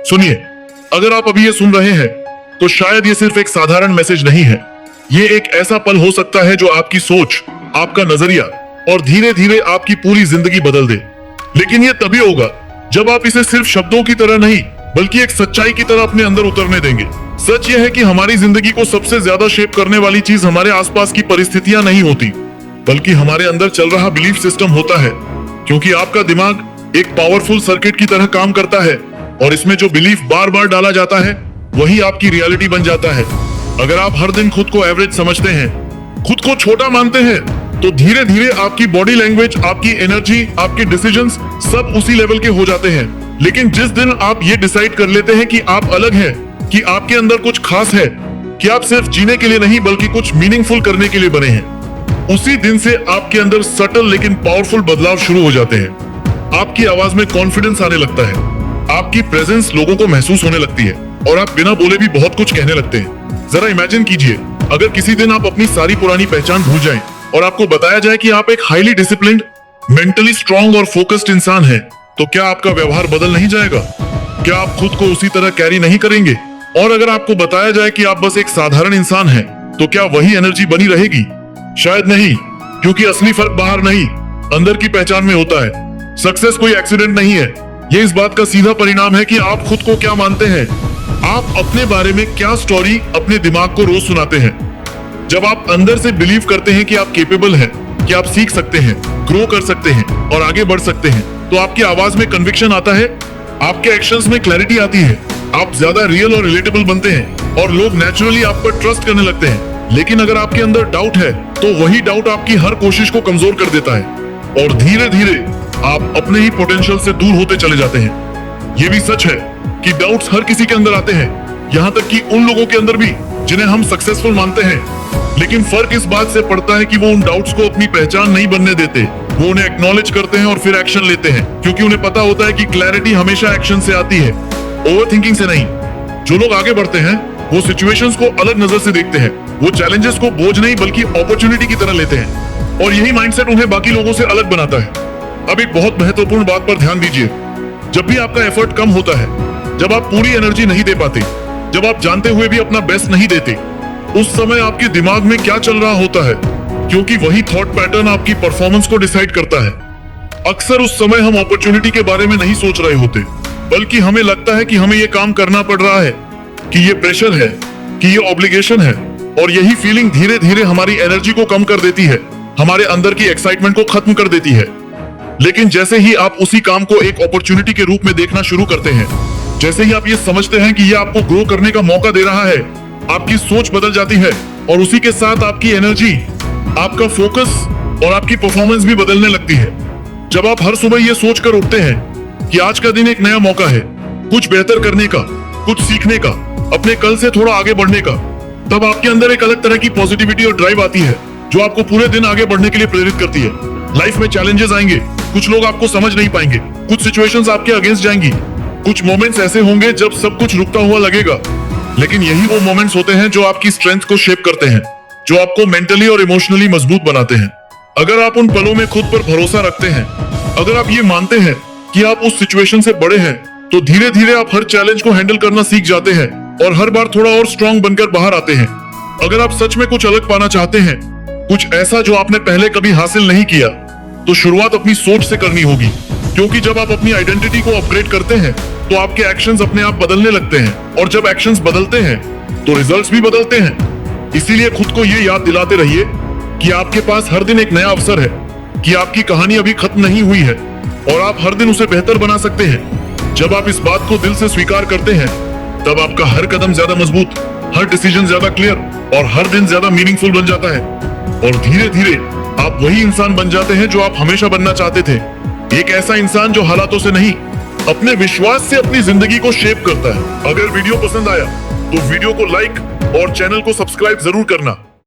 सुनिए, अगर आप अभी ये सुन रहे हैं तो शायद ये सिर्फ एक साधारण मैसेज नहीं है। ये एक ऐसा पल हो सकता है जो आपकी सोच, आपका नजरिया और धीरे धीरे आपकी पूरी जिंदगी बदल दे। लेकिन ये तभी होगा जब आप इसे सिर्फ शब्दों की तरह नहीं बल्कि एक सच्चाई की तरह अपने अंदर उतरने देंगे। सच यह है कि हमारी जिंदगी को सबसे ज्यादा शेप करने वाली चीज हमारे आसपास की परिस्थितियां नहीं होती, बल्कि हमारे अंदर चल रहा बिलीफ सिस्टम होता है। क्योंकि आपका दिमाग एक पावरफुल सर्किट की तरह काम करता है और इसमें जो बिलीफ बार बार डाला जाता है वही आपकी रियलिटी बन जाता है। अगर आप हर दिन खुद को एवरेज समझते हैं, खुद को छोटा मानते हैं, तो धीरे धीरे आपकी बॉडी लैंग्वेज, आपकी एनर्जी, आपके डिसीजंस सब उसी लेवल के हो जाते हैं। लेकिन जिस दिन आप ये डिसाइड कर लेते हैं कि आप अलग हैं, कि आपके अंदर कुछ खास है, कि आप सिर्फ जीने के लिए नहीं बल्कि कुछ मीनिंगफुल करने के लिए बने हैं, उसी दिन से आपके अंदर सटल लेकिन पावरफुल बदलाव शुरू हो जाते हैं। आपकी आवाज में कॉन्फिडेंस आने लगता है, आपकी प्रेजेंस लोगों को महसूस होने लगती है और आप बिना बोले भी बहुत कुछ कहने लगते हैं। जरा इमेजिन कीजिए, अगर किसी दिन आप अपनी सारी पुरानी पहचान भूल जाएं और आपको बताया जाए कि आप एक हाईली डिसिप्लिन्ड, मेंटली स्ट्रांग और फोकस्ड इंसान हैं, तो क्या आपका व्यवहार बदल नहीं जाएगा? क्या आप खुद को उसी तरह कैरी नहीं करेंगे? और अगर आपको बताया जाए कि आप बस एक साधारण इंसान हैं, तो क्या वही एनर्जी बनी रहेगी? शायद नहीं, क्योंकि असली फर्क बाहर नहीं, अंदर की पहचान में होता है। सक्सेस कोई एक्सीडेंट नहीं है, ये इस बात का सीधा परिणाम है कि आप खुद को क्या मानते हैं। आप अपने बारे में क्या स्टोरी अपने दिमाग को रोज सुनाते हैं। जब आप अंदर से बिलीव करते हैं कि आप केपेबल हैं, कि आप सीख सकते हैं, ग्रो कर सकते हैं और आगे बढ़ सकते हैं, तो आपकी आवाज में कन्विक्शन आता है, आपके एक्शंस में क्लैरिटी आती है, आप ज्यादा रियल और रिलेटेबल बनते हैं और लोग नेचुरली आप पर ट्रस्ट करने लगते हैं। लेकिन अगर आपके अंदर डाउट है, तो वही डाउट आपकी हर कोशिश को कमजोर कर देता है और धीरे धीरे आप अपने ही पोटेंशियल से दूर होते चले जाते हैं। ये भी सच है कि डाउट्स हर किसी के अंदर आते हैं, यहाँ तक कि उन लोगों के अंदर भी जिन्हें हम सक्सेसफुल मानते हैं। लेकिन फर्क इस बात से पड़ता है कि वो उन डाउट्स को अपनी पहचान नहीं बनने देते, वो उन्हें एक्नॉलेज करते हैं और फिर एक्शन लेते हैं, क्योंकि उन्हें पता होता है कि क्लैरिटी हमेशा एक्शन से आती है, ओवरथिंकिंग से नहीं। जो लोग आगे बढ़ते हैं वो सिचुएशंस को अलग नजर से देखते हैं, वो चैलेंजेस को बोझ नहीं बल्कि अपॉर्चुनिटी की तरह लेते हैं और यही माइंडसेट उन्हें बाकी लोगों से अलग बनाता है। अब एक बहुत महत्वपूर्ण बात पर ध्यान दीजिए, जब भी आपका एफर्ट कम होता है, जब आप पूरी एनर्जी नहीं दे पाते, जब आप जानते हुए भी अपना बेस्ट नहीं देते, उस समय आपके दिमाग में क्या चल रहा होता है, क्योंकि वही थॉट पैटर्न आपकी परफॉर्मेंस को डिसाइड करता है। अक्सर उस समय हम अपॉर्चुनिटी के बारे में नहीं सोच रहे होते, बल्कि हमें लगता है कि हमें ये काम करना पड़ रहा है, कि ये प्रेशर है, कि ये ऑब्लिगेशन है, और यही फीलिंग धीरे धीरे हमारी एनर्जी को कम कर देती है, हमारे अंदर की एक्साइटमेंट को खत्म कर देती है। लेकिन जैसे ही आप उसी काम को एक अपॉर्चुनिटी के रूप में देखना शुरू करते हैं, जैसे ही आप ये समझते हैं कि ये आपको ग्रो करने का मौका दे रहा है, आपकी सोच बदल जाती है और उसी के साथ आपकी एनर्जी, आपका फोकस और आपकी परफॉर्मेंस भी बदलने लगती है। जब आप हर सुबह ये सोचकर उठते हैं कि आज का दिन एक नया मौका है, कुछ बेहतर करने का, कुछ सीखने का, अपने कल से थोड़ा आगे बढ़ने का, तब आपके अंदर एक अलग तरह की पॉजिटिविटी और ड्राइव आती है जो आपको पूरे दिन आगे बढ़ने के लिए प्रेरित करती है। लाइफ में चैलेंजेस आएंगे, कुछ लोग आपको समझ नहीं पाएंगे, कुछ सिचुएशंस आपके अगेंस्ट जाएंगी, कुछ मोमेंट्स ऐसे होंगे जब सब कुछ रुकता हुआ लगेगा। लेकिन यही वो मोमेंट्स होते हैं जो आपकी स्ट्रेंथ को शेप करते हैं, जो आपको मेंटली और इमोशनली मजबूत बनाते हैं। अगर आप उन पलों में खुद पर भरोसा रखते हैं, अगर आप ये मानते हैं कि आप उस सिचुएशन से बड़े हैं, तो धीरे धीरे आप हर चैलेंज को हैंडल करना सीख जाते हैं और हर बार थोड़ा और स्ट्रांग बनकर बाहर आते हैं। अगर आप सच में कुछ अलग पाना चाहते हैं, कुछ ऐसा जो आपने पहले कभी हासिल नहीं किया, तो शुरुआत अपनी सोच से करनी होगी, क्योंकि जब आप अपनी आइडेंटिटी को अपग्रेड करते हैं तो आपके एक्शंस अपने आप बदलने लगते हैं और जब एक्शंस बदलते हैं तो रिजल्ट्स भी बदलते हैं। इसीलिए खुद को ये याद दिलाते रहिए कि आपके पास हर दिन एक नया अवसर है, कि आपकी कहानी अभी खत्म नहीं हुई है और आप हर दिन उसे बेहतर बना सकते हैं। जब आप इस बात को दिल से स्वीकार करते हैं, तब आपका हर कदम ज्यादा मजबूत, हर डिसीजन ज्यादा क्लियर और हर दिन ज्यादा मीनिंगफुल बन जाता है और धीरे धीरे आप वही इंसान बन जाते हैं जो आप हमेशा बनना चाहते थे। एक ऐसा इंसान जो हालातों से नहीं, अपने विश्वास से अपनी जिंदगी को शेप करता है। अगर वीडियो पसंद आया तो वीडियो को लाइक और चैनल को सब्सक्राइब जरूर करना।